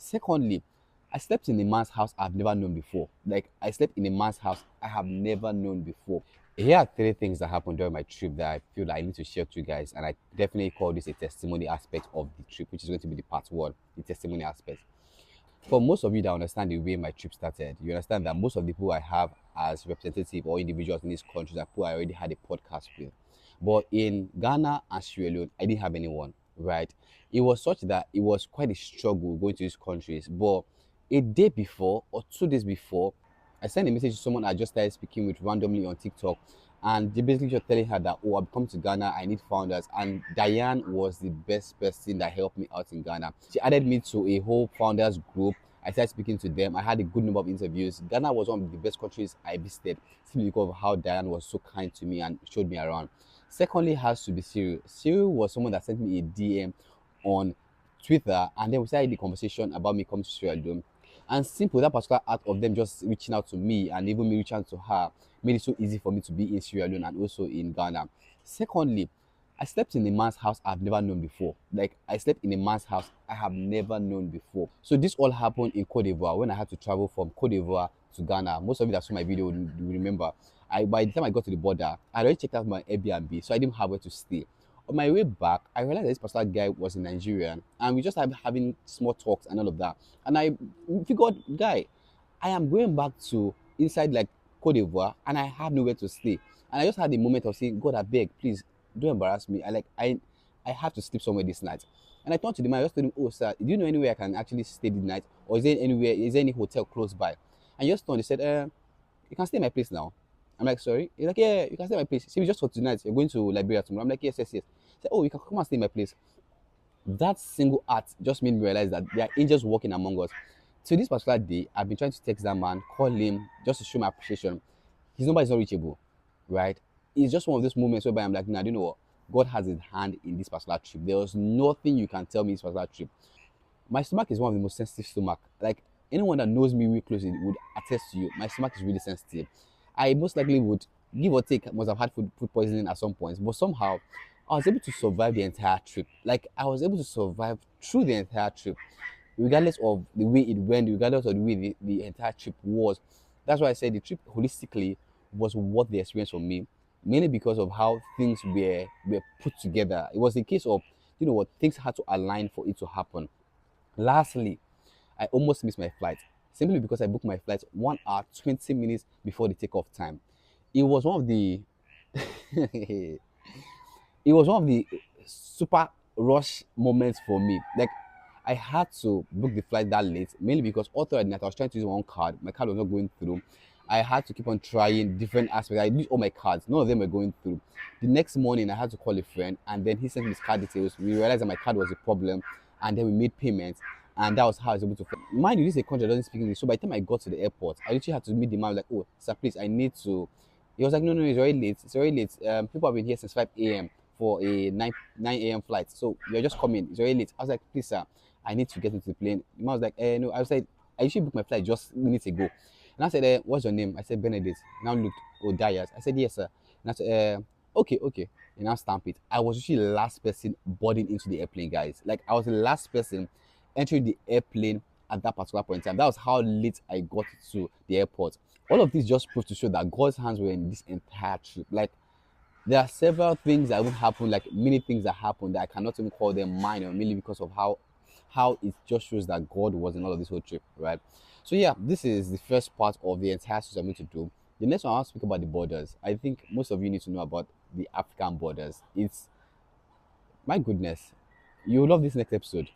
Secondly, I slept in a man's house I've never known before. Like, I slept in a man's house I have never known before. Here are three things that happened during my trip that I feel like I need to share to you guys, and I definitely call this a testimony aspect of the trip, which is going to be the part one, the testimony aspect. For most of you that understand the way my trip started, you understand that most of the people I have as representative or individuals in these countries are people I already had a podcast with. But in Ghana and Sierra Leone, I didn't have anyone, right? It was such that it was quite a struggle going to these countries. But a day before or 2 days before, I sent a message to someone I just started speaking with randomly on TikTok, and they basically just telling her that, oh, I've come to Ghana, I need founders. And Diane was the best person that helped me out in Ghana. She added me to a whole founders group. I started speaking to them. I had a good number of interviews. Ghana was one of the best countries I visited simply because of how Diane was so kind to me and showed me around. Secondly, has to be Cyril. Cyril was someone that sent me a DM on Twitter, and then we started the conversation about me coming to Sierra Leone. And simple, that particular act of them just reaching out to me and even me reaching out to her made it so easy for me to be in Sierra Leone and also in Ghana. Secondly, I slept in a man's house I've never known before. Like, I slept in a man's house I have never known before. So this all happened in Cote d'Ivoire when I had to travel from Cote d'Ivoire to Ghana. Most of you that saw my video will remember. By the time I got to the border, I already checked out my Airbnb, so I didn't have where to stay. On my way back, I realized that this particular guy was a Nigerian, and we just started having small talks and all of that. And I figured, guy, I am going back to inside like Cote d'Ivoire, and I have nowhere to stay. And I just had the moment of saying, God, I beg, please don't embarrass me. I have to sleep somewhere this night. And I turned to the man, I just told him, oh sir, do you know anywhere I can actually stay the night? Or is there any hotel close by? And he just turned, he said, you can stay in my place now. I'm like, sorry? He's like, yeah, you can stay in my place. See, we just for tonight. You're going to Liberia tomorrow. I'm like, yes, yes, yes. He said, oh, you can come and stay in my place. That single act just made me realize that there are angels walking among us. So this particular day, I've been trying to text that man, call him, just to show my appreciation. His number is not reachable, right? It's just one of those moments whereby I'm like, nah, you know what? God has his hand in this particular trip. There was nothing you can tell me this particular trip. My stomach is one of the most sensitive stomach. Like, anyone that knows me really closely would attest to you. My stomach is really sensitive. I most likely would, give or take, must have had food poisoning at some points, but somehow I was able to survive the entire trip. Like, I was able to survive through the entire trip, regardless of the way it went, regardless of the way the entire trip was. That's why I said the trip holistically was what the experience for me, mainly because of how things were put together. It was a case of, you know what, things had to align for it to happen. Lastly, I almost missed my flight simply because I booked my flight 1 hour 20 minutes before the takeoff time. It was one of the it was one of the super rush moments for me. Like, I had to book the flight that late, mainly because all through the night I was trying to use one card. My card was not going through. I had to keep on trying different aspects. I used all my cards. None of them were going through. The next morning, I had to call a friend, and then he sent me his card details. We realized that my card was a problem, and then we made payments, and that was how I was able to. Mind you, this is a country that doesn't speak English. So by the time I got to the airport, I literally had to meet the man. Like, oh, sir, please, I need to. He was like, no, no, it's already late. It's already late. People have been here since 5 a.m. for a 9 a.m. flight. So you're just coming. It's already late. I was like, please, sir, I need to get into the plane. The man was like, no. I was like, I usually book my flight just minutes ago. And I said, what's your name? I said, Benedict. Now looked, oh, Dias. I said, yes, sir. And I said, okay, okay. And now stamp it. I was usually the last person boarding into the airplane, guys. Like, I was the last person entering the airplane at that particular point in time. That was how late I got to the airport. All of this just proved to show that God's hands were in this entire trip. Like, there are several things that would happen, like many things that happened that I cannot even call them minor, mainly because of how it just shows that God was in all of this whole trip, right? So yeah, this is the first part of the entire series I'm going to do. The next one I want to speak about the borders. I think most of you need to know about the African borders. It's, my goodness, you will love this next episode.